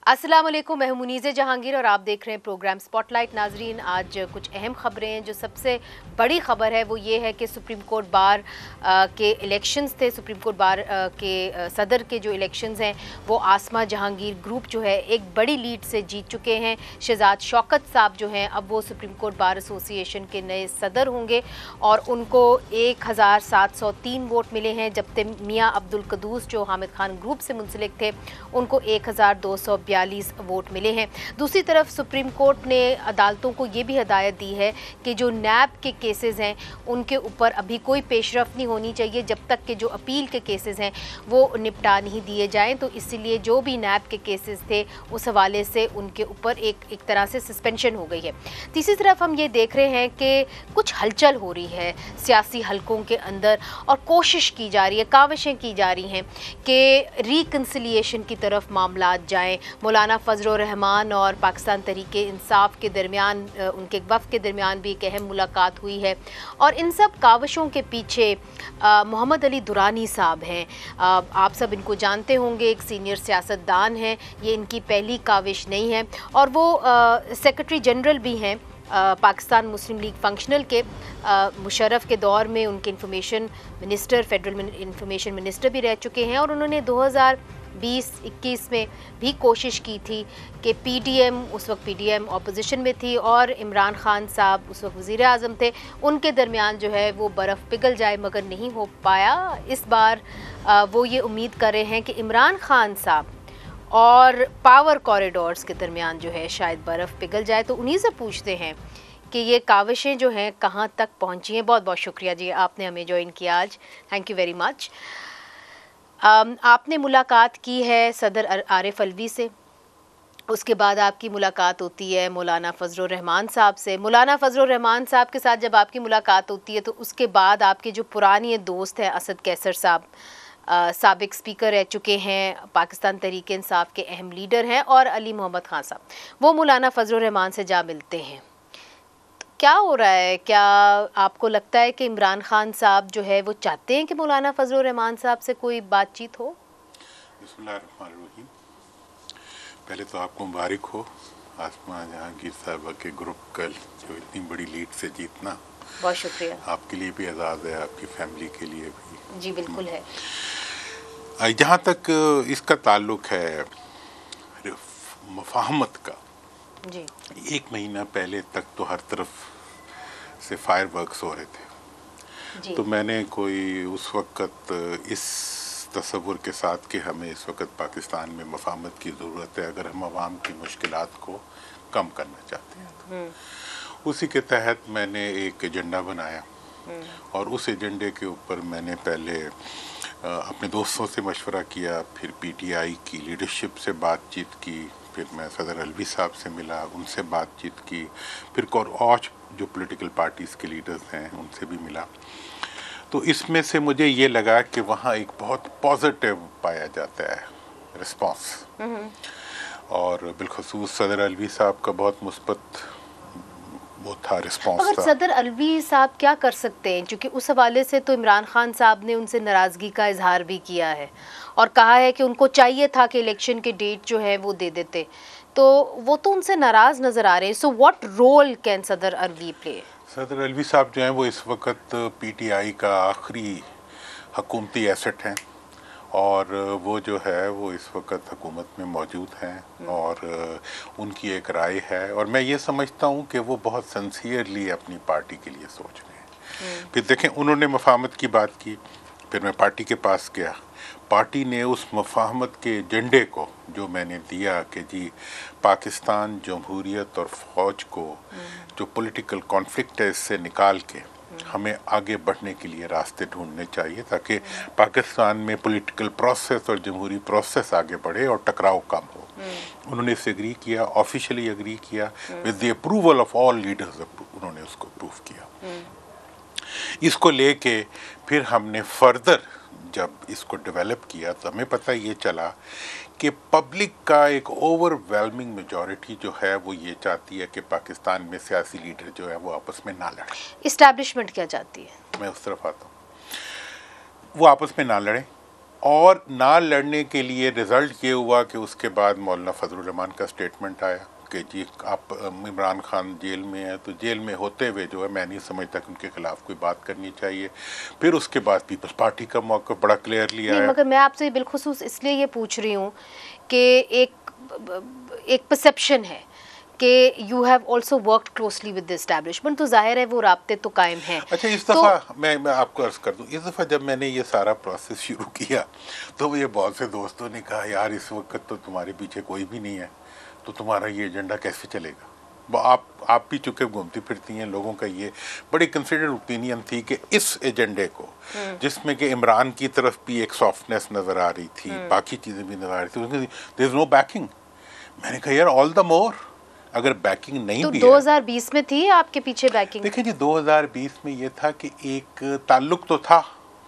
अस्सलाम वालेकुम, मैं हूं मुनीज़े जहांगीर और आप देख रहे हैं प्रोग्राम स्पॉटलाइट। नाजरीन, आज कुछ अहम खबरें हैं। जो सबसे बड़ी खबर है वो ये है कि सुप्रीम कोर्ट बार के इलेक्शंस थे। सुप्रीम कोर्ट बार के सदर के जो इलेक्शंस हैं वो आसमा जहांगीर ग्रुप जो है एक बड़ी लीड से जीत चुके हैं। शहजाद शौकत साहब जो हैं अब वो सुप्रीम कोर्ट बार एसोसिएशन के नए सदर होंगे और उनको 1703 वोट मिले हैं, जबकि मियाँ अब्दुल कदूस जो हामिद खान ग्रुप से मुंसलिक थे उनको 1242 वोट मिले हैं। दूसरी तरफ सुप्रीम कोर्ट ने अदालतों को ये भी हदायत दी है कि जो नैब के केसेस हैं उनके ऊपर अभी कोई पेशरफ नहीं होनी चाहिए जब तक कि जो अपील के केसेस हैं वो निपटा नहीं दिए जाएं। तो इसलिए जो भी नैब के केसेस थे उस हवाले से उनके ऊपर एक तरह से सस्पेंशन हो गई है। तीसरी तरफ हम ये देख रहे हैं कि कुछ हलचल हो रही है सियासी हलकों के अंदर और कोशिश की जा रही है, काविशें की जा रही हैं कि रिकन्सिलिएशन की तरफ मामला जाएं। मौलाना फजल रहमान और पाकिस्तान तहरीके इंसाफ के दरमियान उनके वफ़द के दरमियान भी एक अहम मुलाकात हुई है और इन सब काविशों के पीछे मोहम्मद अली दुरानी साहब हैं। आप सब इनको जानते होंगे, एक सीनियर सियासतदान हैं। ये इनकी पहली काविश नहीं है और वो सेक्रेटरी जनरल भी हैं पाकिस्तान मुस्लिम लीग फंक्शनल के। मुशर्रफ के दौर में उनके information minister, federal information minister भी रह चुके हैं और उन्होंने 2020-21 में भी कोशिश की थी कि पीडीएम, उस वक्त पीडीएम ऑपोजिशन में थी और इमरान खान साहब उस वक्त वज़ीर आज़म थे, उनके दरमियान जो है वो बर्फ़ पिघल जाए, मगर नहीं हो पाया। इस बार वो ये उम्मीद कर रहे हैं कि इमरान खान साहब और पावर कॉरिडोर्स के दरमियान जो है शायद बर्फ़ पिघल जाए। तो उन्हीं से पूछते हैं कि ये काविशें जो हैं कहाँ तक पहुँची हैं। बहुत बहुत शुक्रिया जी, आपने हमें ज्वाइन किया आज, थैंक यू वेरी मच। आपने मुलाकात की है सदर आरिफ अलवी से, उसके बाद आपकी मुलाकात होती है मौलाना फजल रहमान साहब से। मौलाना फजल रहमान साहब के साथ जब आपकी मुलाकात होती है तो उसके बाद आपके जो पुराने दोस्त हैं असद कैसर साहब, साबिक स्पीकर रह चुके हैं, पाकिस्तान तहरीक इंसाफ के अहम लीडर हैं, और अली मोहम्मद खान साहब, वो मौलाना फजल रहमान से जा मिलते हैं। तो क्या हो रहा है? क्या आपको लगता है कि इमरान खान साहब जो है वो चाहते हैं कि मौलाना फजल रहमान साहब से कोई बातचीत हो? बिस्मिल्लाहिर्रहमानिर्रहीम। पहले तो आपको मुबारक हो आसमा जहांगीर साहब के ग्रुप कल जो इतनी बड़ी लीड से जीतना। बहुत शुक्रिया। आपके लिए भी एजाज़ है, आपकी फैमिली के लिए भी। जी बिल्कुल है। जहाँ तक इसका ताल्लुक है मुफाहमत का, जी 1 महीना पहले तक तो हर तरफ से फायरवर्क्स हो रहे थे जी। तो मैंने कोई उस वक़्त इस तसव्वुर के साथ कि हमें इस वक्त पाकिस्तान में मुफाहमत की ज़रूरत है अगर हम आवाम की मुश्किलात को कम करना चाहते हैं तो उसी के तहत मैंने एक एजेंडा बनाया और उस एजेंडे के ऊपर मैंने पहले अपने दोस्तों से मशवरा किया, फिर पीटीआई की लीडरशिप से बातचीत की, फिर मैं सदर अलवी साहब से मिला, उनसे बातचीत की, फिर और जो पॉलिटिकल पार्टीज़ के लीडर्स हैं उनसे भी मिला। तो इसमें से मुझे ये लगा कि वहाँ एक बहुत पॉजिटिव पाया जाता है रिस्पांस और बिलखसूस सदर अलवी साहब का बहुत मुस्बत वो था रिस्पांस था। मगर सदर अलवी साहब क्या कर सकते हैं, क्योंकि उस हवाले से तो इमरान खान साहब ने उनसे नाराज़गी का इजहार भी किया है और कहा है कि उनको चाहिए था कि इलेक्शन के डेट जो है वो दे देते, तो वो तो उनसे नाराज़ नज़र आ रहे हैं। सो व्हाट रोल कैन सदर अलवी प्ले? सदर अलवी साहब जो हैं वो इस वक्त पीटीआई का आखिरी हुकूमती एसेट हैं और वो जो है वो इस वक्त हुकूमत में मौजूद हैं और उनकी एक राय है और मैं ये समझता हूँ कि वो बहुत सिंसियरली अपनी पार्टी के लिए सोच रहे हैं। फिर देखें, उन्होंने मुफाहमत की बात की, फिर मैं पार्टी के पास गया, पार्टी ने उस मुफाहमत के एजेंडे को जो मैंने दिया कि जी पाकिस्तान जमहूरियत और फ़ौज को जो पॉलिटिकल कॉन्फ्लिक्ट है इससे निकाल के हमें आगे बढ़ने के लिए रास्ते ढूंढने चाहिए ताकि पाकिस्तान में पॉलिटिकल प्रोसेस और जमहूरी प्रोसेस आगे बढ़े और टकराव कम हो। उन्होंने इससे एग्री किया, ऑफिशियली एग्री किया, with the approval of all leaders उन्होंने उसको अप्रूव किया। इसको लेके फिर हमने फर्दर जब इसको डेवलप किया तो हमें पता ये चला कि पब्लिक का एक ओवरवेलमिंग मेजॉरिटी जो है वो ये चाहती है कि पाकिस्तान में सियासी लीडर जो है वो आपस में ना लड़े। इस्टेब्लिशमेंट क्या चाहती है? मैं उस तरफ आता हूँ, वो आपस में ना लड़ें, और ना लड़ने के लिए रिज़ल्ट ये हुआ कि उसके बाद मौलाना फजलुर रहमान का स्टेटमेंट आया कि जी आप इमरान खान जेल में है, तो जेल में होते हुए जो है मैं नहीं समझता कि उनके खिलाफ कोई बात करनी चाहिए। फिर उसके बाद पीपल्स पार्टी का मौक़िफ़ बड़ा क्लियरली आया। मगर मैं आपसे बिलखुसूस इसलिए ये पूछ रही हूँ कि एक परसेप्शन है कि you have also worked closely with the establishment, तो जाहिर है वो राब्ते तो कायम हैं। अच्छा, इस दफ़ा मैं आपको अर्ज़ कर दूं, इस दफ़ा जब मैंने ये सारा प्रोसेस शुरू किया तो मुझे बहुत से दोस्तों ने कहा यार इस वक्त तो तुम्हारे पीछे कोई भी नहीं है, तो तुम्हारा ये एजेंडा कैसे चलेगा। आप भी चुके घूमती फिरती हैं, लोगों का ये बड़ी कंसिडर्ड ओपिनियन थी कि इस एजेंडे को जिसमें कि इमरान की तरफ भी एक सॉफ्टनेस नज़र आ रही थी, बाकी चीज़ें भी नज़र आ रही थी, देयर इज़ नो बैकिंग। मैंने कहा यार ऑल द मोर अगर बैकिंग नहीं तो भी 2020 में थी आपके पीछे बैकिंग? देखिए जी 2020 में ये था कि एक ताल्लुक तो था,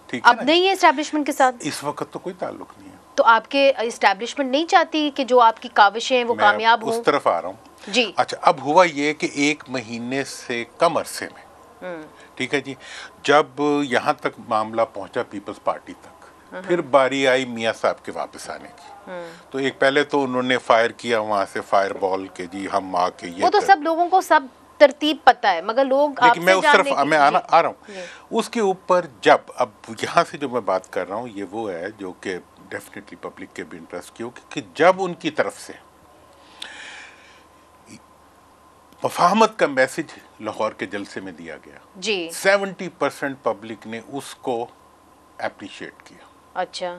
ठीक है, अब नहीं है एस्टैब्लिशमेंट के साथ, इस वक्त तो कोई ताल्लुक नहीं है। तो आपके एस्टैब्लिशमेंट नहीं चाहती कि जो आपकी काविशें हैं वो कामयाब हों? उस तरफ आ रहा हूँ जी। अच्छा, अब हुआ ये कि 1 महीने से कम अरसे में, ठीक है जी, जब यहाँ तक मामला पहुंचा पीपल्स पार्टी तक, फिर बारी आई मियाँ साहब के वापस आने की। तो एक पहले तो उन्होंने फायर किया वहां से फायर बॉल के जी हम आके ये वो तो सब लोगों को सब तरतीब पता है, मगर लोग लेकिन मैं उस तरफ मैं आ रहा हूँ। उसके ऊपर जब अब यहाँ से जो मैं बात कर रहा हूँ ये वो है जो कि डेफिनेटली पब्लिक के भी इंटरेस्ट की हो कि जब उनकी तरफ से मुफाहमत का मैसेज लाहौर के जलसे में दिया गया जी, 70% पब्लिक ने उसको अप्रिशिएट किया। अच्छा,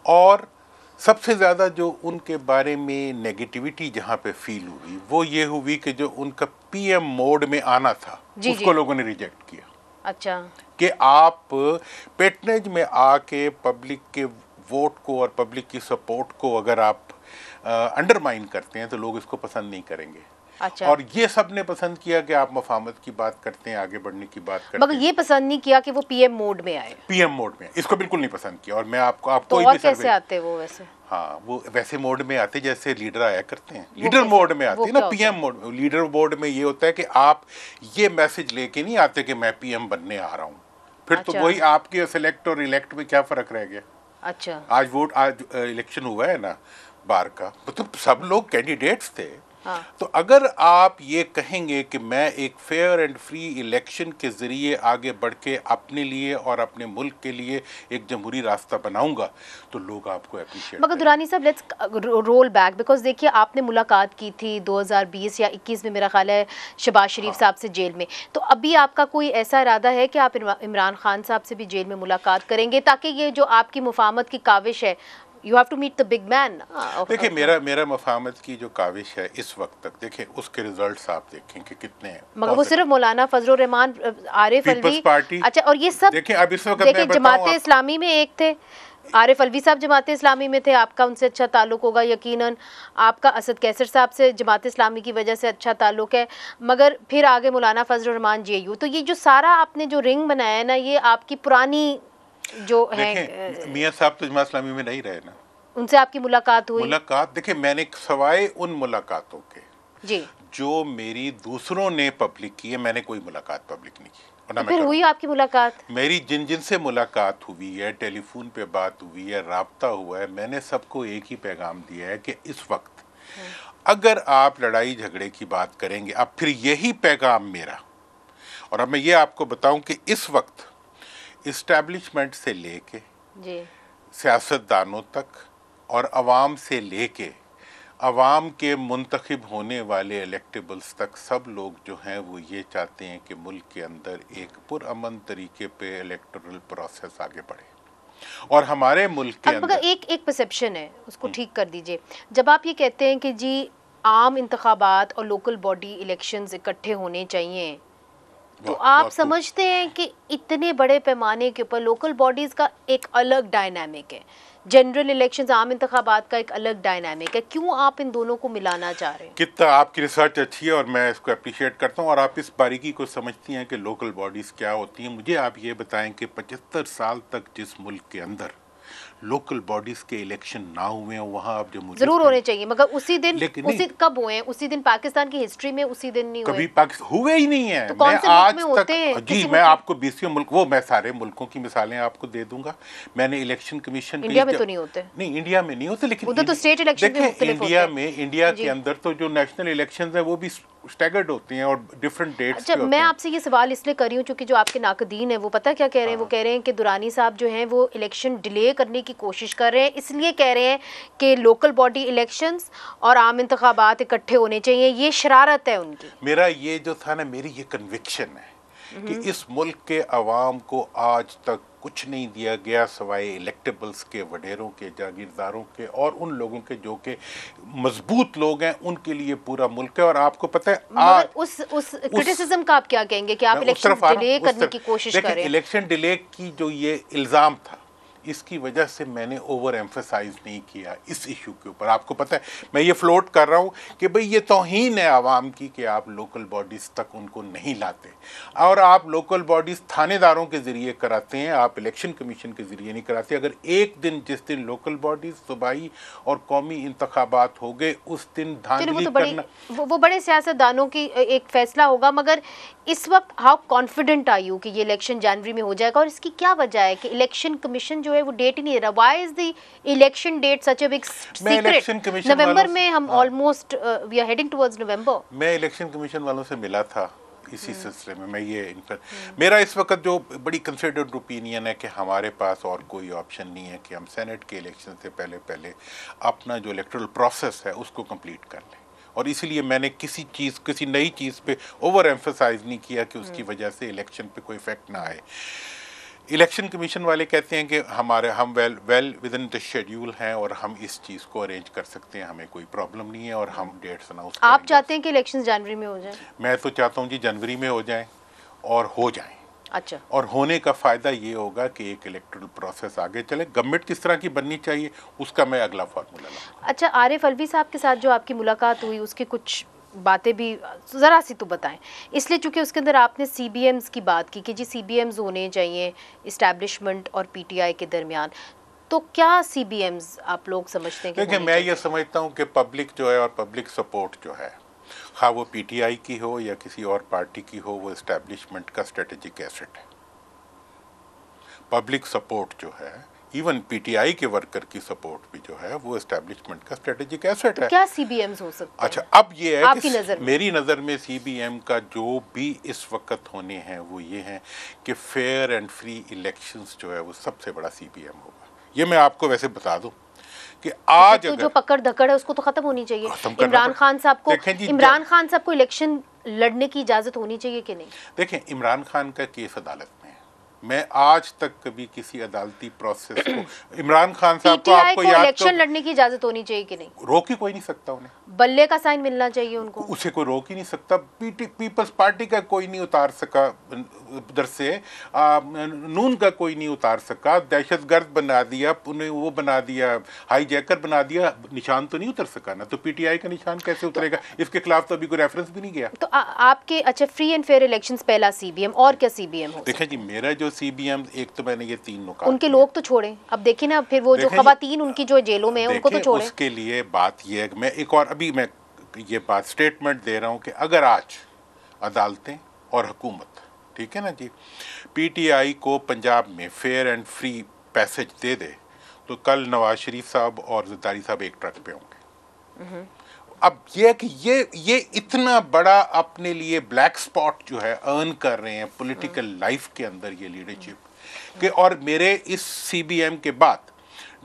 और सबसे ज़्यादा जो उनके बारे में नेगेटिविटी जहाँ पे फील हुई वो ये हुई कि जो उनका पीएम मोड में आना था जी, उसको लोगों ने रिजेक्ट किया। अच्छा, कि आप पेटनेज में आके पब्लिक के वोट को और पब्लिक की सपोर्ट को अगर आप अंडरमाइन करते हैं तो लोग इसको पसंद नहीं करेंगे। अच्छा। और ये सब ने पसंद किया कि आप मुफाहमत की बात करते हैं, आगे बढ़ने की बात करते मगर ये पसंद नहीं किया कि वो पीएम मोड में आए। पीएम मोड में इसको बिल्कुल नहीं पसंद किया। और मैं आपको तो और कैसे आते वो वैसे? हाँ, वो वैसे मोड में आते जैसे लीडर आया करते हैं, लीडर मोड में आते हैं ना, पीएम मोड। लीडर मोड में ये होता है कि आप ये मैसेज लेके नहीं आते कि मैं पीएम बनने आ रहा हूँ, फिर तो वही आपके सिलेक्ट और इलेक्ट में क्या फर्क रह गया। अच्छा, आज इलेक्शन हुआ है ना बार का, तो सब लोग कैंडिडेट्स थे। हाँ। तो अगर आप ये कहेंगे कि मैं एक फेयर एंड फ्री इलेक्शन के ज़रिए आगे बढ़ के अपने लिए और अपने मुल्क के लिए एक जमहूरी रास्ता बनाऊंगा तो लोग आपको अप्रिशिएट। मगर दुरानी साहब लेट्स रोल बैक, बिकॉज देखिए आपने मुलाकात की थी 2020 या 21 में मेरा ख्याल है शहबाज शरीफ साहब से जेल में, तो अभी आपका कोई ऐसा इरादा है कि आप इमरान खान साहब से भी जेल में मुलाकात करेंगे ताकि ये जो आपकी मुफाहमत की काविश है, You have to meet the big man. देखिए मेरा मुफाहमत की जो काविश है इस वक्त तक, देखिए उसके रिजल्ट्स आप देखें कि कितने हैं। मगर वो सिर्फ मौलाना फजलुर रहमान, आरिफ अलवी, पार्टी, अच्छा, और ये सब देखिए अब इस वक्त देखिए जमात इस्लामी में एक थे, आरिफ अलवी साहब जमात इस्लामी में थे, आपका उनसे अच्छा ताल्लुक होगा यकीनन, आपका असद कैसर साहब से जमात इस्लामी की वजह से अच्छा ताल्लुक है, मगर फिर आगे मौलाना फजलुर रहमान जेयू, तो ये जो सारा आपने जो रिंग बनाया है ना, ये आपकी पुरानी जो है। मियाँ साहब तो जमात इस्लामी में नहीं रहे ना, उनसे आपकी मुलाकात हुई? मुलाकात देखिए मैंने सवाए उन मुलाकातों के जी जो मेरी दूसरों ने पब्लिक की है, मैंने कोई मुलाकात पब्लिक नहीं की। तो फिर हुई आपकी मुलाकात? मेरी जिन से मुलाकात हुई है, टेलीफोन पे बात हुई है, राब्ता हुआ है, मैंने सबको एक ही पैगाम दिया है कि इस वक्त अगर आप लड़ाई झगड़े की बात करेंगे, अब फिर यही पैगाम मेरा, और अब मैं ये आपको बताऊं कि इस वक्त इस्टेब्लिशमेंट से लेके सियासतदानों तक और अवाम से लेके अवाम के मुंतखब होने वाले इलेक्टेबल्स तक सब लोग जो हैं वो ये चाहते हैं कि मुल्क के अंदर एक पुरअमन तरीके पे इलेक्टोरल प्रोसेस आगे बढ़े। और हमारे मुल्क के अंदर एक परसेप्शन है, उसको ठीक कर दीजिए। जब आप ये कहते हैं कि जी आम इंतखाबात और लोकल बॉडी इलेक्शंस इकट्ठे होने चाहिए, तो आप समझते हैं कि इतने बड़े पैमाने के ऊपर लोकल बॉडीज़ का एक अलग डायनामिक है, जनरल इलेक्शंस आम इंतखाबात का एक अलग डायनामिक है, क्यों आप इन दोनों को मिलाना चाह रहे हैं? कितना आपकी रिसर्च अच्छी है और मैं इसको अप्रिशिएट करता हूँ, और आप इस बारीकी को समझती हैं कि लोकल बॉडीज़ क्या होती हैं। मुझे आप ये बताएं कि 75 साल तक जिस मुल्क के अंदर लोकल बॉडीज के इलेक्शन ना हुए हैं वहाँ आप जो मुझे जरूर होने चाहिए, मगर उसी दिन, उसी कब हुए हैं? उसी दिन पाकिस्तान की हिस्ट्री में उसी दिन नहीं हुए? कभी पाकिस्तान हुए ही नहीं है। तो कौन से मुल्क में होते हैं? जी मैं आपको 20 मुल्क, वो मैं सारे मुल्कों की मिसालें आपको दे दूंगा। मैंने इलेक्शन कमीशन इंडिया में तो नहीं होते। नहीं, इंडिया में नहीं होते, लेकिन उधर तो स्टेट इलेक्शन भी मुख्तलिफ होते हैं। इंडिया के अंदर तो जो नेशनल इलेक्शंस हैं वो भी स्टैगर्ड होती हैं और डिफरेंट डेट्स पे होते हैं। मैं आपसे ये सवाल इसलिए कर रही हूँ क्योंकि जो आपके नाकदीन है वो पता क्या कह रहे हैं? वो कह रहे हैं कि दुरानी साहब जो हैं वो इलेक्शन डिले करने की कोशिश कर रहे हैं, इसलिए कह रहे हैं कि लोकल बॉडी इलेक्शंस और आम इंतखाबात इकट्ठे होने चाहिए। ये शरारत है उनकी। मेरा ये जो था ना, मेरी ये कन्विक्शन है कि इस मुल्क के अवाम को आज तक कुछ नहीं दिया गया सिवाय इलेक्टेबल्स के, वडेरों के, जागीरदारों के और उन लोगों के जो के मजबूत लोग हैं, उनके लिए पूरा मुल्क है। और आपको पता है आज उस क्रिटिसिज्म का आप क्या कहेंगे कि आप इलेक्शन डिले करने की कोशिश कर रहे हैं? इलेक्शन डिले की जो ये इल्ज़ाम था, इसकी वजह से मैंने ओवर एम्फेसाइज नहीं किया इस इशू के ऊपर। आपको पता है मैं ये फ्लोट कर रहा हूँ कि भाई ये तौहीन है आवाम की कि आप लोकल बॉडीज़ तक उनको नहीं लाते और आप लोकल बॉडीज़ थानेदारों के ज़रिए कराते हैं, आप इलेक्शन कमीशन के ज़रिए नहीं कराते। अगर एक दिन, जिस दिन लोकल बॉडीज़ सूबाई और कौमी इंतखाबात हो गए, उस दिन धांधली करना, वो बड़े सियासतदानों की एक फैसला होगा। मगर इस वक्त हाउ कॉन्फिडेंट आर यू कि ये इलेक्शन जनवरी में हो जाएगा? और इसकी क्या वजह है कि इलेक्शन कमीशन जो है वो डेट ही नहीं दे रहा? Why is the election date such a big secret? नवंबर में हम almost we are heading towards November. मैं इलेक्शन कमीशन वालों से मिला था इसी सिलसिले में। मैं ये मेरा इस वक्त जो बड़ी कंसिडर्ड ओपिनियन है कि हमारे पास और कोई ऑप्शन नहीं है कि हम सेनेट के इलेक्शन से पहले अपना जो इलेक्टोरल प्रोसेस है उसको कंप्लीट कर लें। और इसीलिए मैंने किसी नई चीज़ पे ओवर एम्फसाइज नहीं किया कि उसकी वजह से इलेक्शन पे कोई इफेक्ट ना आए। इलेक्शन कमीशन वाले कहते हैं कि हम well with in the schedule हैं और हम इस चीज़ को अरेंज कर सकते हैं, हमें कोई प्रॉब्लम नहीं है और हम डेट्स अनाउंस करेंगे। आप चाहते हैं कि इलेक्शन जनवरी में हो जाए? मैं तो चाहता हूँ जी जनवरी में हो जाएं और हो जाएं। अच्छा। और होने का फ़ायदा ये होगा कि एक इलेक्टोरल प्रोसेस आगे चले। गवर्नमेंट किस तरह की बननी चाहिए उसका मैं अगला फार्मूला लाऊंगा। अच्छा, आरिफ अलवी साहब के साथ जो आपकी मुलाकात हुई उसकी कुछ बातें भी ज़रा सी तो बताएं, इसलिए चूँकि उसके अंदर आपने CBMs की बात की कि जी CBMs होने चाहिए इस्टेब्लिशमेंट और PTI के दरमियान। तो क्या CBMs आप लोग समझते हैं? देखिए, मैं ये समझता हूँ कि पब्लिक जो है और पब्लिक सपोर्ट जो है, हाँ वो PTI की हो या किसी और पार्टी की हो, वो इस्टेब्लिशमेंट का स्ट्रेटेजिक एसेट है। पब्लिक सपोर्ट जो है, इवन PTI के वर्कर की सपोर्ट भी जो है, वो एस्टेब्लिशमेंट का स्ट्रेटेजिक एसेट है। क्या CBMs हो सकते हैं? अच्छा, अब ये है आपकी कि नज़र में? मेरी नज़र में CBM का जो भी इस वक्त होने हैं वो ये हैं कि फेयर एंड फ्री इलेक्शंस जो है वो सबसे बड़ा CBM होगा। ये मैं आपको वैसे बता दूं कि आज तो जो पकड़ धकड़ है उसको तो खत्म होनी चाहिए। इमरान खान साहब को इलेक्शन लड़ने की इजाजत होनी चाहिए कि नहीं? देखें, इमरान खान का केस अदालत में है। मैं आज तक कभी किसी अदालती प्रोसेस को इमरान खान साहब को, आपको याद, इलेक्शन लड़ने की इजाजत होनी चाहिए कि नहीं? रोक ही कोई नहीं सकता उन्हें। बल्ले का साइन मिलना चाहिए उनको, उसे कोई रोक ही नहीं सकता। पीपल्स पार्टी का कोई नहीं उतार सका उधर से, नून का कोई नहीं उतार सका। दहशतगर्द बना दिया उन्हें, वो बना दिया, हाईजैकर बना दिया, निशान तो नहीं उतर सका ना। तो PTI का निशान कैसे उतरेगा? इसके खिलाफ तो अभी कोई रेफरेंस भी नहीं गया। तो आपके अच्छा, फ्री एंड फेयर इलेक्शंस पहला CBM, और क्या CBM हो? देखिए जी, मेरा जो CBM, एक तो मैंने ये 3 नुकात, उनके लोग तो छोड़े, अब देखिए ना, फिर वो जो खवातीन उनकी जो जेलों में है उनको तो छोड़े। उसके लिए बात ये है कि मैं एक और अभी मैं ये बात स्टेटमेंट दे रहा हूँ कि अगर आज अदालतें और हुकूमत, ठीक है ना जी, PTI को पंजाब में फेयर एंड फ्री पैसेज दे दे तो कल नवाज शरीफ साहब और ज़रदारी साहब एक ट्रक पे होंगे। अब ये कि ये इतना बड़ा अपने लिए ब्लैक स्पॉट जो है अर्न कर रहे हैं पॉलिटिकल लाइफ के अंदर, ये लीडरशिप के। और मेरे इस CBM के बाद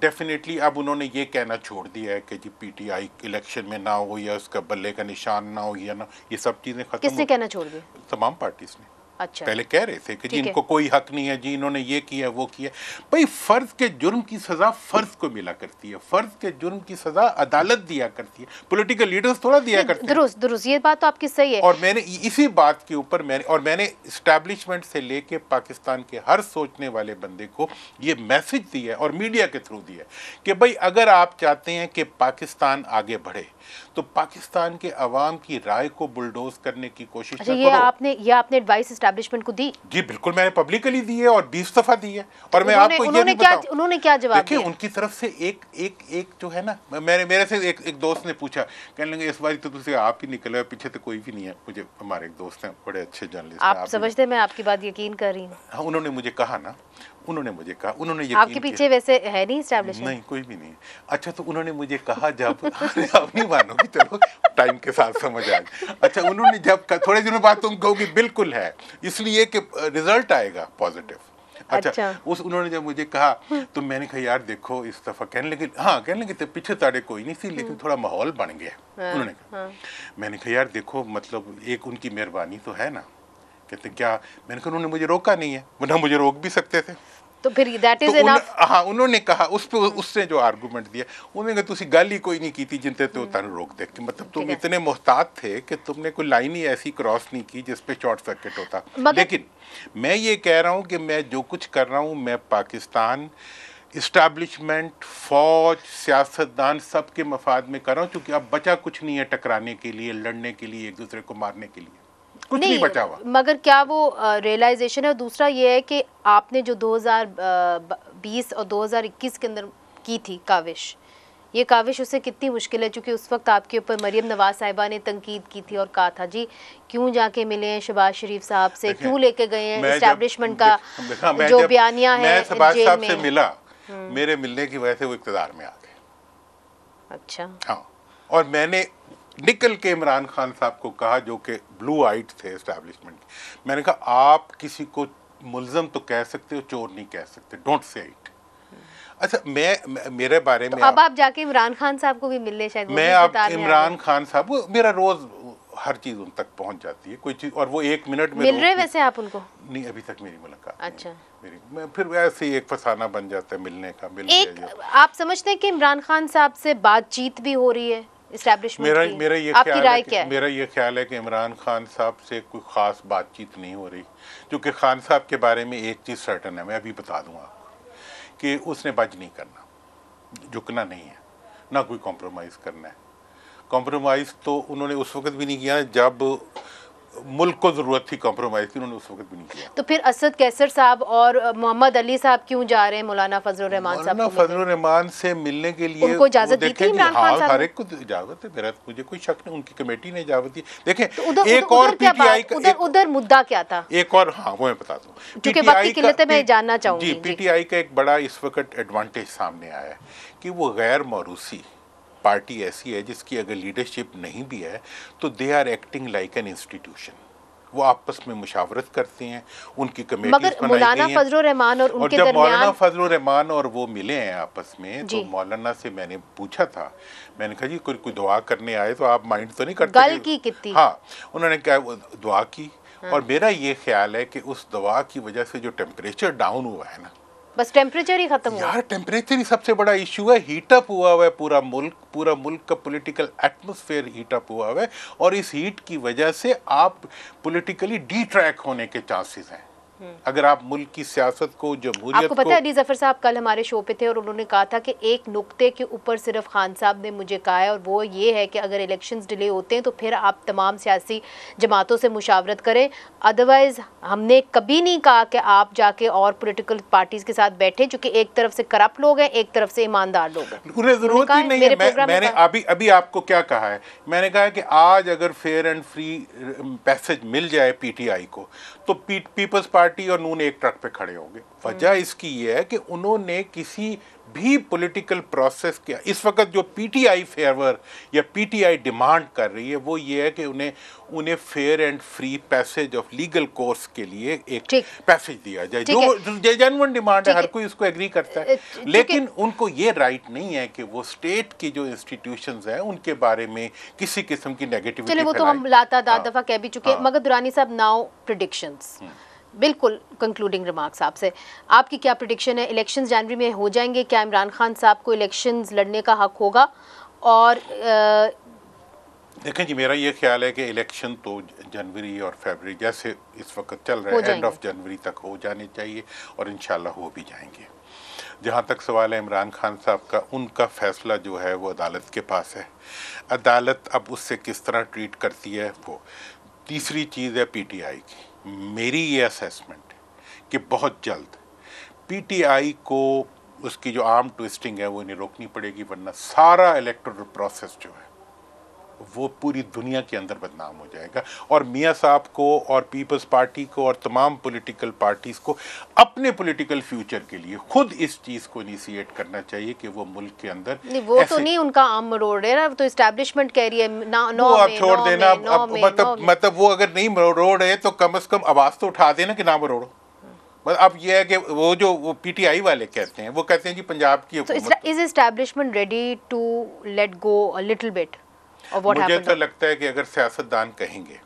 डेफिनेटली अब उन्होंने ये कहना छोड़ दिया है कि जी PTI इलेक्शन में ना हो या उसका बल्ले का निशान ना हो या ना, ये सब चीज़ें खत्म। किसने कहना छोड़ दिया? तमाम पार्टीज ने। अच्छा। पहले कह रहे थे कि जी इनको कोई हक नहीं है, जी इन्होंने ये किया वो किया। भाई, फर्ज के जुर्म की सजा फर्ज को मिला करती है, फर्ज के जुर्म की सजा अदालत दिया करती है, पॉलिटिकल लीडर्स थोड़ा दिया करते हैं। दुरुस्त, ये बात तो आपकी सही है। और मैंने इसी बात के ऊपर मैंने इस्टेब्लिशमेंट से लेके पाकिस्तान के हर सोचने वाले बंदे को ये मैसेज दिया और मीडिया के थ्रू दिया कि भाई अगर आप चाहते हैं कि पाकिस्तान आगे बढ़े तो पाकिस्तान के अवाम की राय को बुलडोज करने की कोशिश न करो। ये आपने एडवाइस एस्टैब्लिशमेंट को दी? जी बिल्कुल, मैंने पब्लिकली दी है और 20 दफा दी है। और मैं आपको ये भी बताऊं, उन्होंने क्या जवाब दिया? देखिए उनकी तरफ से एक जो है ना, मेरे से एक दोस्त ने पूछा, कहने लगे इस बार तो तुझे आप ही निकले, पीछे तो कोई भी नहीं है। मुझे हमारे एक दोस्त हैं, बड़े अच्छे जर्नलिस्ट। आप समझते मैं आपकी बात यकीन कर रही हूँ? हाँ, उन्होंने मुझे कहा, उन्होंने यकीन आपके पीछे वैसे है नहीं एस्टैब्लिशमेंट? नहीं, कोई भी नहीं। अच्छा, तो उन्होंने मुझे कहा जब आप नहीं मानोगे, चलो टाइम के साथ समझ आ गई। अच्छा, उन्होंने जब थोड़े दिनों बाद तुम कहोगे बिल्कुल है, इसलिए कि रिजल्ट आएगा पॉजिटिव। अच्छा, उन्होंने जब मुझे कहा तो मैंने कहा यार देखो इस दफा, कहने लगे तो पीछे ताड़े कोई नहीं थी, लेकिन थोड़ा माहौल बन गया। उन्होंने कहा, मैंने कहा यार देखो मतलब एक उनकी मेहरबानी तो है ना। कहते क्या? मैंने कहा उन्होंने मुझे रोका नहीं है, वरना मुझे रोक भी सकते थे। तो फिर दैट इज इनफ। हाँ, उन्होंने कहा उसने जो आर्गूमेंट दिया, उन्होंने कहा तुसी गल ही कोई नहीं की थी जिनते तो तानु रोक दे, कि मतलब तुम इतने मोहतात थे कि तुमने कोई लाइन ही ऐसी क्रॉस नहीं की जिस पे शॉर्ट सर्किट होता। लेकिन मैं ये कह रहा हूँ कि मैं जो कुछ कर रहा हूँ, मैं पाकिस्तान इस्टेब्लिशमेंट, फौज, सियासतदान सबके मफाद में कर रहा हूँ, क्योंकि अब बचा कुछ नहीं है टकराने के लिए, लड़ने के लिए, एक दूसरे को मारने के लिए कुछ नहीं बचा हुआ। मगर क्या वो रियलाइजेशन है? दूसरा ये है कि आपने जो 2020 और 2021 के अंदर की थी काविश, ये काविश उससे कितनी मुश्किल है, क्योंकि उस वक्त आपके ऊपर मरियम नवाज साहिबा ने तंकीद की थी और कहा था जी क्यों जाके मिले हैं शहबाज शरीफ साहब से, क्यों लेके गए हैं एस्टैब्लिशमेंट का जो बयानिया है। मैं शहबाज साहब से मिला, मेरे मिलने की वजह से वो इक़्तिदार में आ गए। अच्छा, हाँ, और मैंने निकल के इमरान खान साहब को कहा, जो कि ब्लू आइट थे एस्टैब्लिशमेंट, मैंने कहा आप किसी को मुल्ज़म तो कह सकते हो, चोर नहीं कह सकते, डोंट से इट। अच्छा, मेरे बारे में अब आप जाके इमरान खान साहब को भी मिल ले शायद। मैं अब इमरान खान साहब, मेरा रोज हर चीज उन तक पहुंच जाती है, कोई चीज, और वो 1 मिनट में मिल रहे वैसे आप उनको? नहीं, अभी तक मेरी मुलाकात। अच्छा, मैं फिर ऐसे ही एक फसाना बन जाता है मिलने का। आप समझते हैं कि इमरान खान साहब से बातचीत भी हो रही है मेरा ये ख्याल है कि इमरान खान साहब से कोई ख़ास बातचीत नहीं हो रही, क्योंकि खान साहब के बारे में एक चीज़ सर्टन है, मैं अभी बता दूंगा कि उसने बज नहीं करना, झुकना नहीं है, ना कोई कॉम्प्रोमाइज़ करना है। कॉम्प्रोमाइज़ तो उन्होंने उस वक्त भी नहीं किया जब मुल्क को ज़रूरत थी कॉम्प्रोमाइज़ की, उन्होंने उस वक्त भी नहीं किया। तो फिर असद कैसर साहब और मोहम्मद अली साहब क्यों जा रहे हैं मौलाना फजलुर रहमान साहब? मौलाना फजलुर रहमान से मिलने के लिए उनको इजाज़त दी थी इमरान खान साहब? हर एक को इजाज़त है, मेरा मुझे कोई शक नहीं, उनकी कमेटी ने इजाज़त दी। देखें, एक और पीटीआई का उधर मुद्दा क्या था? एक और, हाँ वो मैं बता दूं, क्योंकि वक्त की किल्लत है, मैं जानना चाहूंगी। जी, पीटीआई का एक बड़ा इस वक्त एडवांटेज सामने आया है कि वो गैर मौरूसी पार्टी ऐसी है जिसकी अगर लीडरशिप नहीं भी है तो they are acting like an institution. वो आपस में मुशावरत करते हैं, उनकी कमेटीज बनाई गई हैं। फजलुर रहमान और उनके जब मौलाना फजलुर रहमान और वो मिले हैं आपस में, तो मौलाना से मैंने पूछा था, मैंने कहा जी कोई दुआ करने आए तो आप माइंड तो नहीं करते? गल की कितनी? हाँ, उन्होंने क्या दुआ की। और मेरा ये ख्याल है कि उस दुआ की वजह से जो टेम्परेचर डाउन हुआ है ना, बस टेम्परेचर ही खत्म हुआ। यार टेम्परेचर ही सबसे बड़ा इशू है, हीटअप हुआ है पूरा मुल्क का पॉलिटिकल एटमॉस्फेयर हीटअप हुआ है, और इस हीट की वजह से आप पॉलिटिकली डी ट्रैक होने के चांसेस हैं। अगर आप मुल्क की सियासत को, जमहूरियत आपको पता है अली जफर साहब कल हमारे शो पे थे और उन्होंने कहा था कि एक नुक्ते के ऊपर सिर्फ खान साहब ने मुझे कहा है, और वो ये है कि अगर इलेक्शंस डिले होते हैं तो फिर आप तमाम सियासी जमातों से मुशावरत करें, अदरवाइज हमने कभी नहीं कहा कि आप जाके और पॉलिटिकल पार्टीज के साथ बैठे, क्योंकि एक तरफ से करप्ट लोग हैं, एक तरफ से ईमानदार लोग हैं। उन्हें जरूरत ही नहीं है। मैंने अभी आपको क्या कहा है, मैंने कहा है कि आज अगर फेयर एंड फ्री पैसेज मिल जाए पीटीआई को तो पीपल्स पार्टी और नून एक ट्रक पे खड़े होंगे। वजह इसकी ये है कि उन्होंने किसी भी पॉलिटिकल प्रोसेस के, इस वक्त जो पीटीआई फेवर या पीटीआई डिमांड कर रही है वो ये है कि उन्हें fair and free passage of legal course के लिए एक पैसेज दिया जाए, जो जेन्युइन डिमांड है, हर कोई उसको एग्री करता है। लेकिन उनको ये राइट नहीं है कि वो स्टेट की जो इंस्टीट्यूशंस हैं उनके बारे में किसी किस्म की नेगेटिविटी फैलाएं। वो तो हम लातादाद दफा कह भी चुके हैं। मगर दुरानी साहब, नाउ प्रेडिक्शंस, बिल्कुल कंक्लूडिंग रिमार्क्स आपसे, आपकी क्या प्रेडिक्शन है? इलेक्शंस जनवरी में हो जाएंगे, क्या इमरान खान साहब को इलेक्शंस लड़ने का हक होगा? और देखें जी, मेरा ये ख्याल है कि इलेक्शन तो जनवरी और फरवरी जैसे इस वक्त चल रहा है, एंड ऑफ जनवरी तक हो जाने चाहिए, और इंशाल्लाह हो भी जाएंगे। जहाँ तक सवाल है इमरान खान साहब का, उनका फैसला जो है वो अदालत के पास है, अदालत अब उससे किस तरह ट्रीट करती है वो। तीसरी चीज़ है पीटीआई की, मेरी ये असेसमेंट है कि बहुत जल्द पीटीआई को उसकी जो आर्म ट्विस्टिंग है वो इन्हें रोकनी पड़ेगी, वरना सारा इलेक्टोरल प्रोसेस जो है वो पूरी दुनिया के अंदर बदनाम हो जाएगा। और मियाँ साहब को और पीपल्स पार्टी को और तमाम पॉलिटिकल पार्टीज़ को अपने पॉलिटिकल फ्यूचर के लिए खुद इस चीज़ को इनिशिएट करना चाहिए कि वो मुल्क के अंदर नहीं, वो तो नहीं उनका आम मरोड़ है ना, तो एस्टैब्लिशमेंट कह रही है वो आप छोड़ देना। मतलब वो अगर नहीं मरोड़ है तो कम से कम आवाज़ तो उठा देना कि ना मरोड़ो। अब ये है कि वो पीटीआई वाले कहते हैं, वो कहते हैं जी पंजाब की हुकूमत। Is establishment ready to let go a little bit? मुझे तो लगता है कि अगर सियासतदान कहेंगे,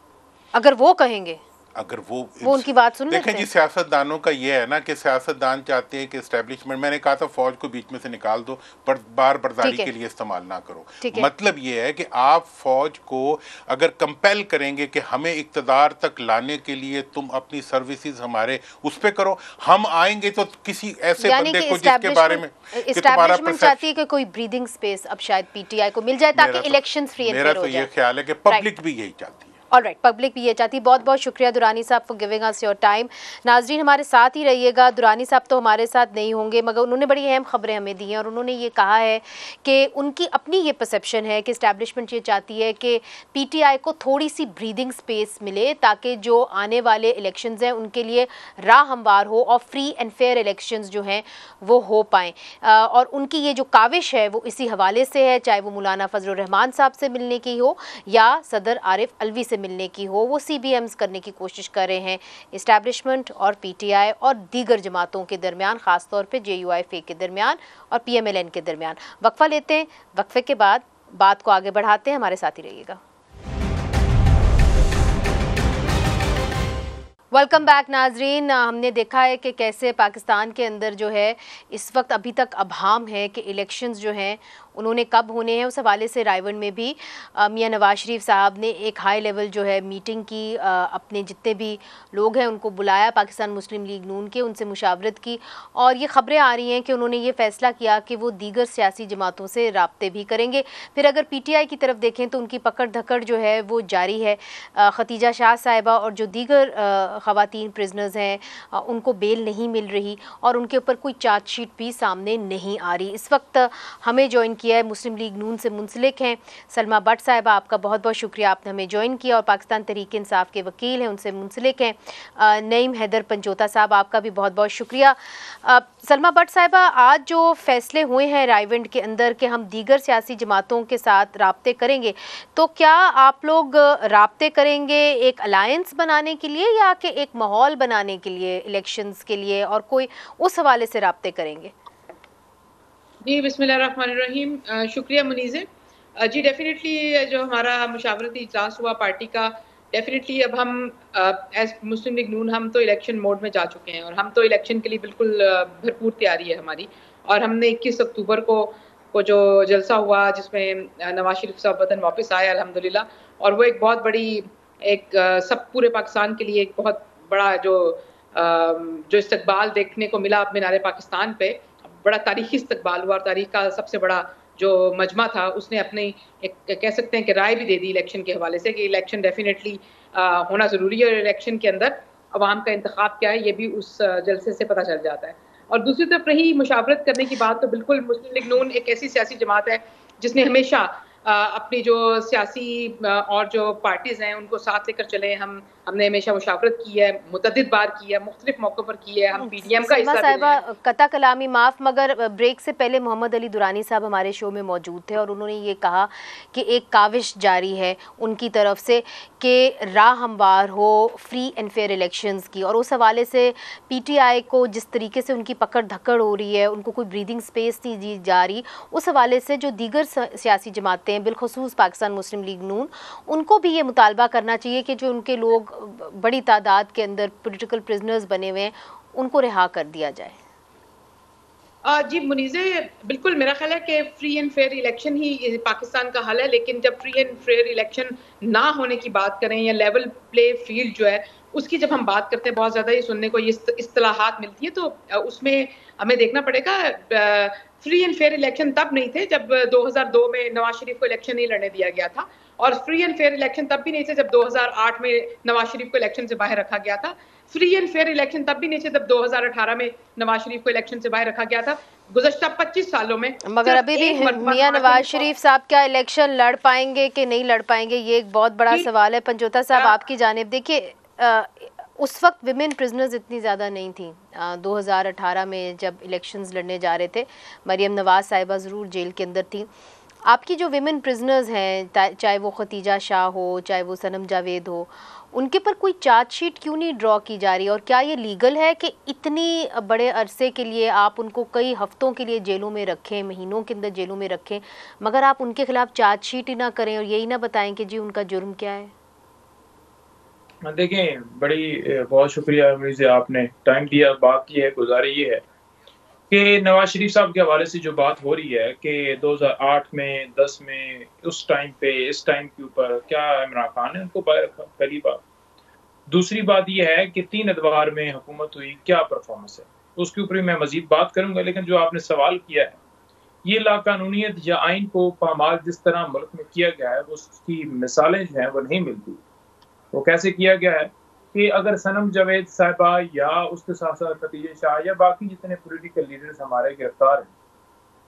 अगर वो कहेंगे, अगर वो उनकी बात सुन लेते हैं। देखें जी, सियासतदानों का ये है ना कि सियासतदान चाहते हैं कि एस्टेब्लिशमेंट, मैंने कहा था फौज को बीच में से निकाल दो पर बार बर्दारी के लिए इस्तेमाल ना करो। मतलब ये है कि आप फौज को अगर कंपेल करेंगे कि हमें इक्तदार तक लाने के लिए तुम अपनी सर्विसेज हमारे उस पे करो, हम आएंगे तो किसी ऐसे बंदे को जिसके बारे में एस्टैब्लिशमेंट चाहती है कि कोई ब्रीदिंग स्पेस अब शायद पीटीआई को मिल जाए ताकि इलेक्शंस फ्री एंड फेयर हो जाए। मेरा तो ये ख्याल है कि पब्लिक भी यही चाहती है। ऑलराइट, पब्लिक भी ये चाहती है। बहुत बहुत शुक्रिया दुरानी साहब for giving us your time. नाजरीन हमारे साथ ही रहिएगा। दुरानी साहब तो हमारे साथ नहीं होंगे मगर उन्होंने बड़ी अहम खबरें हमें दी हैं और उन्होंने ये कहा है कि उनकी अपनी ये परसेप्शन है कि इस्टेब्लिशमेंट ये चाहती है कि पीटीआई को थोड़ी सी ब्रीदिंग स्पेस मिले ताकि जो आने वाले इलेक्शंस हैं उनके लिए राह हमवार हो और फ्री एंड फेयर इलेक्शंस जो हैं वो हो पाएँ। और उनकी ये जो काविश है वो इसी हवाले से है, चाहे वो मौलाना फजलुर रहमान साहब से मिलने की हो या सदर आरिफ अलवी से मिलने की हो, वो सीबीएम्स करने की कोशिश कर रहे हैं इस्टेब्लिशमेंट और पीटीआई और दीगर जमातों के दरमियान, ख़ासतौर पे जेयूआईफे के दरमियान और पीएमएलएन के दरमियान। वक्फा लेते हैं, वक्फे के बाद बात को आगे बढ़ाते हैं। हमारे साथ ही रहिएगा। वेलकम बैक नाजरीन। हमने देखा है कि कैसे पाकिस्तान के अंदर जो है इस वक्त अभी तक अभाम है कि इलेक्शंस जो हैं उन्होंने कब होने हैं। उस हवाले से रायवंड में भी मियां नवाज शरीफ साहब ने एक हाई लेवल जो है मीटिंग की, अपने जितने भी लोग हैं उनको बुलाया, पाकिस्तान मुस्लिम लीग नून के, उनसे मुशावरत की और ये ख़बरें आ रही हैं कि उन्होंने ये फ़ैसला किया कि वो दीगर सियासी जमातों से राब्ते भी करेंगे। फिर अगर पीटीआई की तरफ देखें तो उनकी पकड़ धकड़ जो है वो जारी है। खतीजा शाह साहिबा और जो दीगर ख़वातीन प्रिजनर्स हैं उनको बेल नहीं मिल रही और उनके ऊपर कोई चार्जशीट भी सामने नहीं आ रही। इस वक्त हमें ज्वाइन किया है, मुस्लिम लीग नून से मुंसलिक हैं सलमा भट्ट साहिबा, आपका बहुत बहुत शुक्रिया, आपने हमें ज्वाइन किया। और पाकिस्तान तहरीक इंसाफ के वकील हैं, उनसे मुंसलिक हैं नईम हैदर पंजोता साहब, आपका भी बहुत बहुत शुक्रिया। सलमा भट्ट साहिबा, आज जो फैसले हुए हैं रायवंड के अंदर कि हम दीगर सियासी जमातों के साथ राब्ते करेंगे, तो क्या आप लोग राब्ते करेंगे एक अलायंस बनाने के लिए या कि एक माहौल बनाने के लिए इलेक्शंस के लिए, और कोई उस हवाले से राब्ते करेंगे? जी बिस्मिल्लाहिर्रहमानिर्रहीम, शुक्रिया मुनीज़े। जी डेफिनेटली जो हमारा मुशावरती इजलास हुआ पार्टी का, डेफिनेटली अब हम एज मुस्लिम लीग नून हम तो इलेक्शन मोड में जा चुके हैं और हम तो इलेक्शन के लिए बिल्कुल भरपूर तैयारी है हमारी। और हमने 21 अक्टूबर को जो जलसा हुआ जिसमें नवाज शरीफ साहब वतन वापस आए अल्हम्दुलिल्लाह, और वो एक बहुत बड़ी सब पूरे पाकिस्तान के लिए एक बहुत बड़ा जो इस्तकबाल देखने को मिला अब मीनार पाकिस्तान पे, बड़ा तारीखी इस्तकबाल हुआ और तारीख का सबसे बड़ा जो मजमा था उसने अपनी एक कह सकते हैं कि राय भी दे दी इलेक्शन के हवाले से कि इलेक्शन डेफिनेटली होना ज़रूरी है और इलेक्शन के अंदर अवाम का इंतखाब क्या है ये भी उस जलसे से पता चल जाता है। और दूसरी तरफ रही मुशावरत करने की बात, तो बिल्कुल मुस्लिम लीग नून एक ऐसी सियासी जमात है जिसने हमेशा अपनी जो सियासी और जो पार्टीज़ हैं उनको साथ लेकर चले। हमने हमेशा मुशावरत की है, मुतअद्दिद बार की है, मुख्तलिफ मौक़ों पर की है। हम पीडीएम का हिस्सा साहिबा, कता कलामी माफ़, मगर ब्रेक से पहले मोहम्मद अली दुरानी साहब हमारे शो में मौजूद थे और उन्होंने ये कहा कि एक काविश जारी है उनकी तरफ से कि राह हमवार हो फ्री एंड फेयर इलेक्शंस की, और उस हवाले से पीटीआई को जिस तरीके से उनकी पकड़ धकड़ हो रही है, उनको कोई ब्रीदिंग स्पेस नहीं दी जा रही, उस हवाले से जो दीगर सियासी जमातें बिलखुसूस पाकिस्तान मुस्लिम लीग नून, उनको भी ये मुतालबा करना चाहिए कि जो उनके लोग बड़ी तादाद के अंदर पॉलिटिकल प्रिजनर्स बने हुए हैं उनको रिहा कर दिया जाए। जी मुनीज़े, बिल्कुल मेरा ख्याल है कि फ्री एंड फेयर इलेक्शन ही पाकिस्तान का हल है, लेकिन जब फ्री एंड फेयर इलेक्शन ना होने की बात करें या लेवल प्ले फील्ड जो है उसकी जब हम बात करते हैं, बहुत ज़्यादा ये सुनने को ये इस्तिलाहात मिलती है, तो उसमें हमें देखना पड़ेगा फ्री एंड फेयर इलेक्शन तब नहीं थे जब 2002 में नवाज शरीफ को इलेक्शन नहीं लड़ने दिया गया था, और फ्री एंड फेयर इलेक्शन तब भी नहीं थे जब 2008 में नवाज शरीफ को इलेक्शन से बाहर रखा गया था। फ्री एंड फेयर इलेक्शन तब भी नहीं थे जब 2018 में नवाज शरीफ को इलेक्शन से बाहर रखा गया था। गुज़श्ता 25 सालों में मगर अभी भी मियां नवाज शरीफ साहब क्या इलेक्शन लड़ पाएंगे कि नहीं लड़ पाएंगे, ये एक बहुत बड़ा सवाल है। पंजोता साहब आपकी जानिब, देखिए उस वक्त विमेन प्रिजनर्स इतनी ज़्यादा नहीं थी। 2018 में जब इलेक्शंस लड़ने जा रहे थे, मरियम नवाज साहिबा ज़रूर जेल के अंदर थी। आपकी जो विमेन प्रिजनर्स हैं, चाहे वो खतीजा शाह हो, चाहे वो सनम जावेद हो, उनके पर कोई चार्जशीट क्यों नहीं ड्रॉ की जा रही? और क्या ये लीगल है कि इतनी बड़े अरसे के लिए आप उनको कई हफ्तों के लिए जेलों में रखें, महीनों के अंदर जेलों में रखें, मगर आप उनके खिलाफ चार्जशीट ही ना करें और यही ना बताएं कि जी उनका जुर्म क्या है? देखें, बहुत शुक्रिया मुझे आपने टाइम दिया। बात की है, गुजारी ये है कि नवाज शरीफ साहब के हवाले से जो बात हो रही है कि 2008 में 10 में उस टाइम पे इस टाइम के ऊपर क्या इमरान खान ने उनको बाहर रखा, पहली बात। दूसरी बात यह है कि 3 अदवार में हुकूमत हुई, क्या परफॉर्मेंस है, उसके ऊपर मैं मजीद बात करूंगा। लेकिन जो आपने सवाल किया है, ये लाकानूनियत या आइन को पामाल जिस तरह मुल्क में किया गया है, उसकी मिसालें जो हैं वो नहीं मिलती। वो कैसे किया गया है कि अगर सनम जावेद साहिबा या उसके साथ साथ खतीजा शाह या बाकी जितने पॉलिटिकल लीडर्स हमारे गिरफ्तार हैं,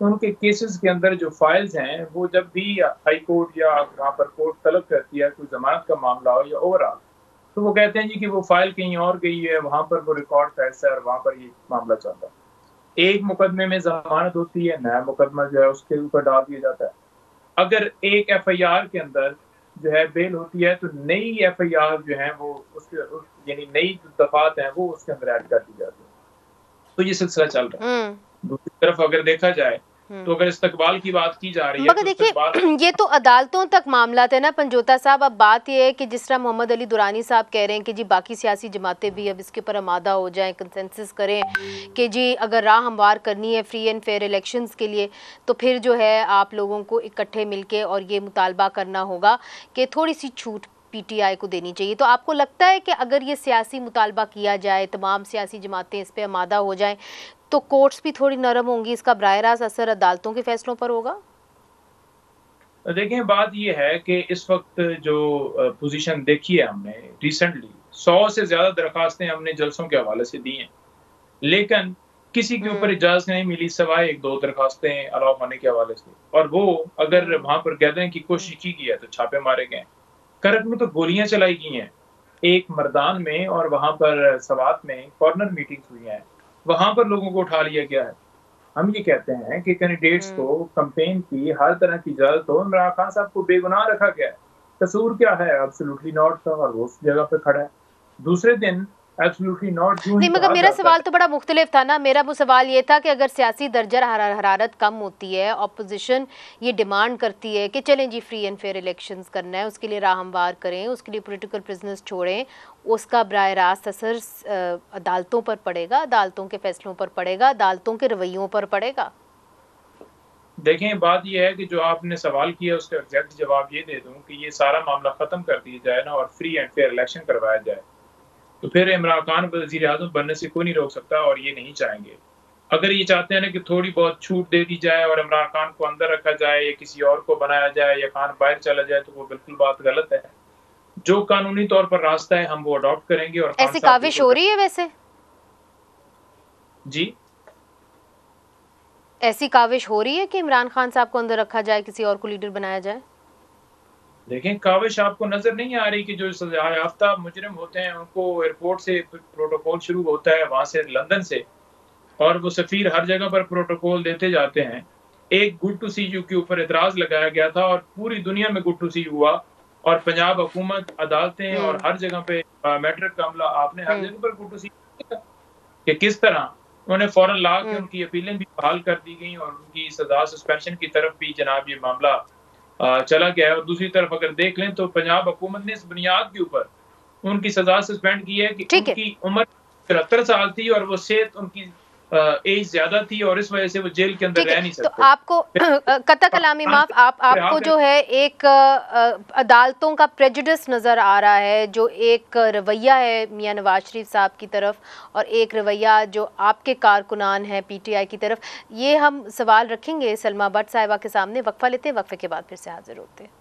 तो उनके केसेस के अंदर जो फाइल्स हैं, वो जब भी हाई कोर्ट या वहाँ पर कोर्ट तलब करती है कोई जमानत का मामला हो या ओवरऑल, तो वो कहते हैं जी कि वो फाइल कहीं और गई है, वहाँ पर वो रिकॉर्ड का हिस्सा है और वहाँ पर ये मामला चलता है। एक मुकदमे में जमानत होती है, नया मुकदमा जो है उसके ऊपर डाल दिया जाता है। अगर एक FIR के अंदर जो है बेल होती है, तो नई FIR जो है वो उसके यानी नई दफात हैं वो उसके अंदर ऐड कर दी जाती है। तो ये सिलसिला चल रहा है। दूसरी तरफ अगर देखा जाए तो अगर इस्तकबाल की बात की जा रही है, मगर देखिए ये तो अदालतों तक मामला है ना पंजोता साहब। अब बात ये है कि जिस तरह मोहम्मद अली दुरानी साहब कह रहे हैं कि जी बाकी सियासी जमातें भी अब इसके ऊपर आमादा हो जाएं, कंसेंसस करें कि जी अगर राह हमवार करनी है फ्री एंड फेयर इलेक्शंस के लिए, तो फिर जो है आप लोगों को इकट्ठे मिलके और ये मुतालबा करना होगा कि थोड़ी सी छूट PTI को देनी चाहिए। तो आपको लगता है कि अगर ये सियासी मुतालबा किया जाए, तमाम सियासी जमातें इस पर आमादा हो जाएं, तो कोर्ट्स भी थोड़ी नरम होंगी, इसका बराह रास्त असर अदालतों के फैसलों पर होगा? देखें, बात ये है कि इस वक्त जो पोजीशन देखी है हमने रिसेंटली, 100 से ज्यादा दरखास्तें हमने जलसों के हवाले से दी हैं, लेकिन किसी के ऊपर इजाजत नहीं मिली सिवाय 1-2 दरखास्तें अलाउ होने के हवाले से। और वो अगर वहां पर गैदरिंग की कोशिश की गई है तो छापे मारे गए। करक में तो गोलियां चलाई गई हैं, एक मर्दान में और वहां पर सवात में कॉर्नर मीटिंग्स हुई हैं, वहां पर लोगों को उठा लिया गया है। हम ये कहते हैं कि कैंडिडेट्स को कैंपेन की हर तरह की इजाजत हो। इमरान खान साहब को बेगुनाह रखा गया है, कसूर क्या है? एब्सोल्युटली नॉट था और वो उस जगह पे खड़ा है। दूसरे दिन एब्सोल्युटली नॉट नहीं, मगर मेरा सवाल तो बड़ा मुख्तलिफ था ना। मेरा वो सवाल ये था कि अगर सियासी दर्जा हरारत कम होती है, ऑपोजिशन ये डिमांड करती है कि चलें जी फ्री एंड फेयर इलेक्शंस करना है, उसके लिए राह हमवार करें, उसके लिए पॉलिटिकल प्रिजनर्स छोड़ें, उसका बराह रास्त असर अदालतों पर पड़ेगा, अदालतों के फैसलों पर पड़ेगा, अदालतों के रवैयों पर पड़ेगा। देखें, बात यह है कि जो आपने सवाल किया उसका एग्जैक्ट जवाब ये दे दूं कि ये सारा मामला खत्म कर दिया जाए ना और फ्री एंड फेयर इलेक्शन करवाया जाए, तो फिर इमरान खान वज़ीर आज़म बनने से कोई नहीं रोक सकता और ये नहीं चाहेंगे। अगर ये चाहते हैं ना कि थोड़ी बहुत छूट दे दी जाए और इमरान खान को अंदर रखा जाए या किसी और को बनाया जाए या खान बाहर चला जाए, तो वो बिल्कुल बात गलत है। जो कानूनी तौर पर रास्ता है हम वो अडॉप्ट करेंगे। और ऐसी काविश हो रही है वैसे? जी, ऐसी काविश हो रही है कि इमरान खान साहब को अंदर रखा जाए, किसी और को लीडर बनाया जाए? देखें, काविश आपको नजर नहीं आ रही कि जो सजा याफ्ता मुजरिम होते हैं उनको एयरपोर्ट से प्रोटोकॉल शुरू होता है, वहां से लंदन से, और वो सफीर हर जगह पर प्रोटोकॉल देते जाते हैं। एक गुड टू सी यू के ऊपर एतराज लगाया गया था और पूरी दुनिया में गुड टू सी हुआ, और पंजाब हुकूमत, अदालतें और हर जगह पे मैट्रिक का अमला, आपने हर जगह पर गुड टू सी कि किस तरह उन्होंने फौरन ला के उनकी अपीलें भी बहाल कर दी गई और उनकी सजा सस्पेंशन की तरफ भी जनाब ये मामला चला गया है। और दूसरी तरफ अगर देख लें तो पंजाब हुकूमत ने इस बुनियाद के ऊपर उनकी सजा सस्पेंड की है कि उनकी उम्र 73 साल थी और वो सेहत उनकी एज ज्यादा थी और इस वजह से वो जेल के अंदर रह नहीं सकते। तो आपको कतई कलामी माफ, आपको जो है एक अदालतों का प्रेजुडिस नज़र आ रहा है, जो एक रवैया है मियां नवाज शरीफ साहब की तरफ और एक रवैया जो आपके कारकुनान हैं पीटीआई की तरफ, ये हम सवाल रखेंगे सलमा भट्ट साहिबा के सामने। वक्फा लेते हैं, वक्फे के बाद फिर से हाजिर होते हैं।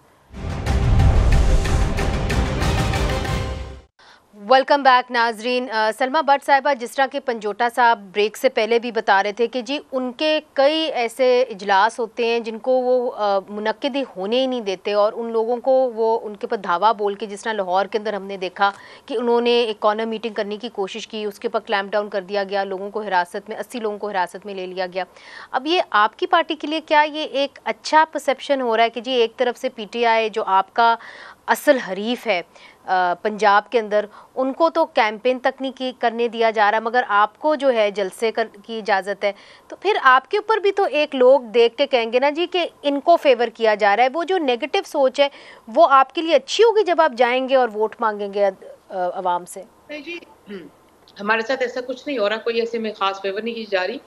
वेलकम बैक नाजरीन। सलमा भट्ट साहिबा, जिस तरह के पंजोटा साहब ब्रेक से पहले भी बता रहे थे कि जी उनके कई ऐसे इजलास होते हैं जिनको वो मुनक्किद ही होने ही नहीं देते और उन लोगों को वो उनके ऊपर धावा बोल के, जिस तरह लाहौर के अंदर हमने देखा कि उन्होंने एक कॉर्नर मीटिंग करने की कोशिश की, उसके ऊपर क्लैम्प डाउन कर दिया गया, लोगों को हिरासत में 80 लोगों को हिरासत में ले लिया गया। अब ये आपकी पार्टी के लिए क्या ये एक अच्छा परसेप्शन हो रहा है कि जी एक तरफ से पीटीआई जो आपका असल हरीफ है पंजाब के अंदर, उनको तो कैंपेन तक नहीं करने दिया जा रहा, मगर आपको जो है जलसे की इजाज़त है, तो फिर आपके ऊपर भी तो एक लोग देख के कहेंगे ना जी कि इनको फेवर किया जा रहा है। वो जो नेगेटिव सोच है वो आपके लिए अच्छी होगी जब आप जाएंगे और वोट मांगेंगे अवाम से? नहीं जी, हमारे साथ ऐसा कुछ नहीं हो रहा, कोई ऐसे में खास फेवर नहीं की जा रही।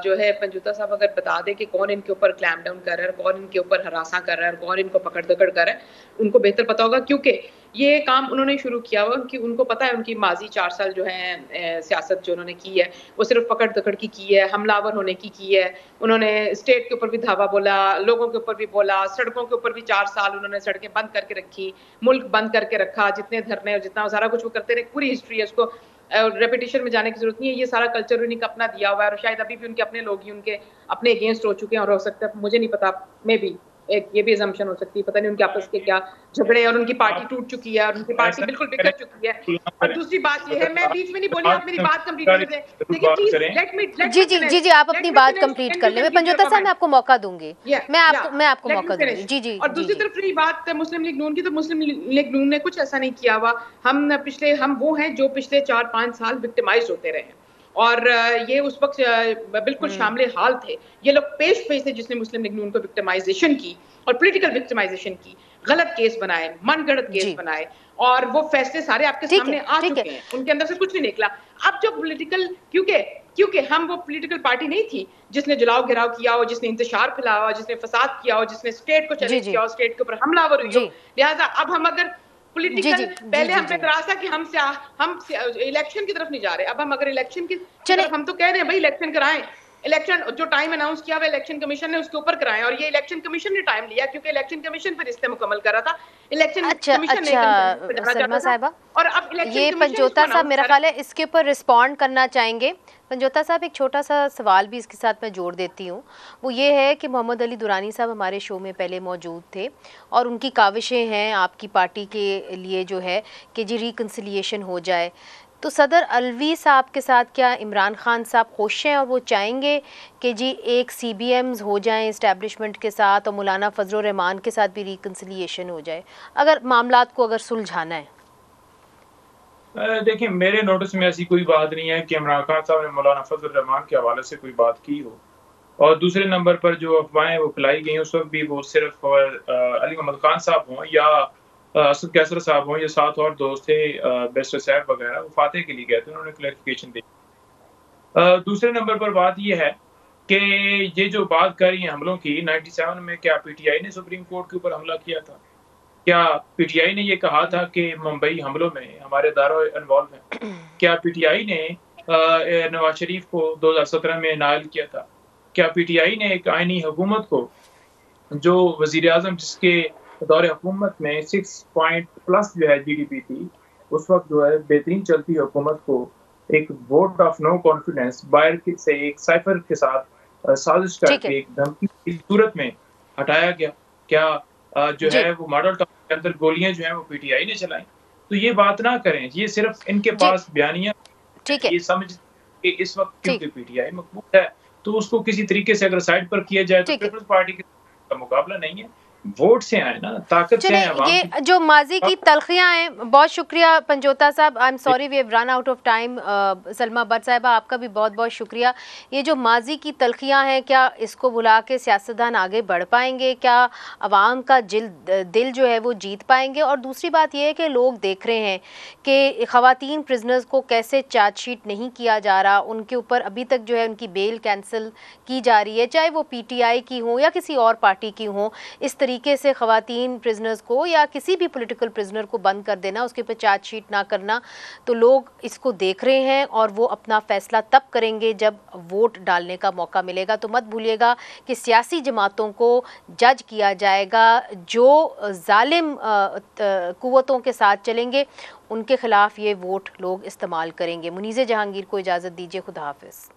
जो है पंजोटा साहब अगर बता दे कि कौन इनके ऊपर क्लैम्प डाउन कर रहा है, कौन इनके ऊपर हरासा कर रहा है, कौन इनको पकड़ दकड़ कर रहा है, उनको बेहतर पता होगा, क्योंकि ये काम उन्होंने शुरू किया हुआ, कि उनको पता है उनकी माजी 4 साल जो है सियासत जो उन्होंने की है वो सिर्फ पकड़ दकड़ की है, हमलावर होने की है। उन्होंने स्टेट के ऊपर भी धावा बोला, लोगों के ऊपर भी बोला, सड़कों के ऊपर भी 4 साल उन्होंने सड़कें बंद करके रखी, मुल्क बंद करके रखा, जितने धरने और जितना सारा कुछ वो करते रहे, पूरी हिस्ट्री है, उसको रेपिटेशन में जाने की जरूरत नहीं है। ये सारा कल्चर उन्हीं का अपना दिया हुआ है और शायद अभी भी उनके अपने लोग ही उनके अपने अगेंस्ट हो चुके हैं, और हो सकता है, मुझे नहीं पता, मे बी एक ये भी असम्पशन हो सकती है, पता नहीं उनके आपस के क्या झगड़े और उनकी पार्टी टूट चुकी है और उनकी पार्टी बिल्कुल बिखर चुकी है। और दूसरी बात ये है, मैं बीच में नहीं बोली, आप मेरी बात कंप्लीट कर दें, लेकिन प्लीज लेट मी जी आप अपनी बात कंप्लीट कर लें। मैं पंजोटा साहब मैं आपको मौका दूंगी, मैं आपको मौका दूंगी। जी। और दूसरी तरफ रही बात मुस्लिम लीग नून की, तो मुस्लिम लीग नून ने कुछ ऐसा नहीं किया हुआ। हम वो हैं जो पिछले 4-5 साल विक्टिमाइज होते रहे, और ये उस वक्त बिल्कुल शामिल हाल थे। ये लोग पेश थे जिसने मुस्लिम लीग नून को विक्टिमाइजेशन की और पॉलिटिकल विक्टिमाइजेशन की, गलत केस बनाए, मनगढ़ंत केस बनाए, और वो फैसले सारे आपके सामने आ चुके हैं, उनके अंदर से कुछ नहीं निकला। अब जो पॉलिटिकल, क्योंकि हम वो पॉलिटिकल पार्टी नहीं थी जिसने जलाओ घेराव किया हो, जिसने इंतशार फैलाया हो, जिसने फसाद किया हो, जिसने स्टेट को चैलेंज किया हो, स्टेट के ऊपर हमलावर हुई हो। लिहाजा अब हम अगर पॉलिटिकल, पहले हम पे इतराज था कि हम इलेक्शन की तरफ नहीं जा रहे, अब हम अगर इलेक्शन की तरफ, हम तो कह रहे हैं भाई इलेक्शन कराएं, इलेक्शन जो टाइम अनाउंस किया हुआ इलेक्शन कमीशन ने उसके ऊपर कराएं, और ये इलेक्शन कमीशन ने टाइम लिया क्योंकि इलेक्शन कमीशन फिर रिश्ते मुकम्मल कर रहा था, इलेक्शन कमीशन ने सलमा साहिबा, और अब ये पंजोटा साहब मेरा ख्याल है इसके ऊपर रिस्पॉन्ड करना चाहेंगे। पंजोटा साहब एक छोटा सा सवाल भी इसके साथ मैं जोड़ देती हूँ, वो ये है कि मोहम्मद अली दुरानी साहब हमारे शो में पहले मौजूद थे और उनकी काविशें हैं आपकी पार्टी के लिए जो है कि जी रिकन्सिलिएशन हो जाए, तो सदर अलवी साहब के साथ क्या इमरान खान साहब खुश हैं और वो चाहेंगे कि जी एक CBMs हो जाएं इस्टेब्लिशमेंट के साथ और मौलाना फजल रहमान के साथ भी रिकन्सिलिएशन हो जाए, अगर मामलात को अगर सुलझाना है? देखिए, मेरे नोटिस में ऐसी कोई बात नहीं है कि इमरान खान साहब ने मौलाना फजल रहमान के हवाले से कोई बात की हो, और दूसरे नंबर पर जो अफवाहें वो फैलाई गई उस वक्त भी वो सिर्फ अली मोहम्मद खान साहब हों या असद कैसर साहब हों या साथ और दोस्त थे बेस्टर साहब वगैरह, वो फातह के लिए गए थे, उन्होंने क्लैरिफिकेशन दी। दूसरे नंबर पर बात यह है कि ये जो बात कर रही है हमलों की, 97 में क्या पीटीआई ने सुप्रीम कोर्ट के ऊपर हमला किया था? क्या पीटीआई ने ये कहा था कि मुंबई हमलों में हमारे इदारे इन्वॉल्व हैं? क्या पीटीआई ने नवाज शरीफ को 2017 में नायल किया था? क्या पीटीआई ने एक आईनी हुकूमत को, जो वजीर आजम जिसके दौरे हुकूमत में 6+ जो है GDP थी, उस वक्त जो है बेहतरीन चलती हुकूमत को एक वोट ऑफ नो कॉन्फिडेंस बाहर से एक साइफर के साथ साजिश करके एक धमकी की सूरत में हटाया गया? क्या जो है वो मॉडल टाउन के अंदर गोलियां जो है वो पीटीआई ने चलाई? तो ये बात ना करें, ये सिर्फ इनके पास बयानियां, ये समझ कि इस वक्त क्योंकि पीटीआई मकबूल है तो उसको किसी तरीके से अगर साइड पर किया जाए तो पीपल्स पार्टी का मुकाबला नहीं है। वोट से आए ना, ताकत से आए। ये जो माजी की तलखियां हैं, बहुत शुक्रिया पंजोता साहब, I am sorry we have run out of time. Salma Bhatt साहिबा आपका भी बहुत बहुत शुक्रिया। ये जो माजी की तलखियां हैं, क्या इसको भुला के सियासतदान आगे बढ़ पाएंगे? क्या अवाम का दिल जो है वो जीत पाएंगे? और दूसरी बात ये है कि लोग देख रहे हैं कि ख़वातीन प्रिजनर्स को कैसे चार्जशीट नहीं किया जा रहा, उनके ऊपर अभी तक जो है उनकी बेल कैंसिल की जा रही है, चाहे वो PTI की हो या किसी और पार्टी की हो। इस तरीके से ख़वातीन प्रिजनर्स को या किसी भी पॉलिटिकल प्रिजनर को बंद कर देना, उसके ऊपर चार्जशीट ना करना, तो लोग इसको देख रहे हैं और वो अपना फैसला तब करेंगे जब वोट डालने का मौका मिलेगा। तो मत भूलिएगा कि सियासी जमातों को जज किया जाएगा, जो जालिम कुव्वतों के साथ चलेंगे उनके खिलाफ ये वोट लोग इस्तेमाल करेंगे। मुनीज़े जहांगीर को इजाज़त दीजिए, खुदा हाफिज़।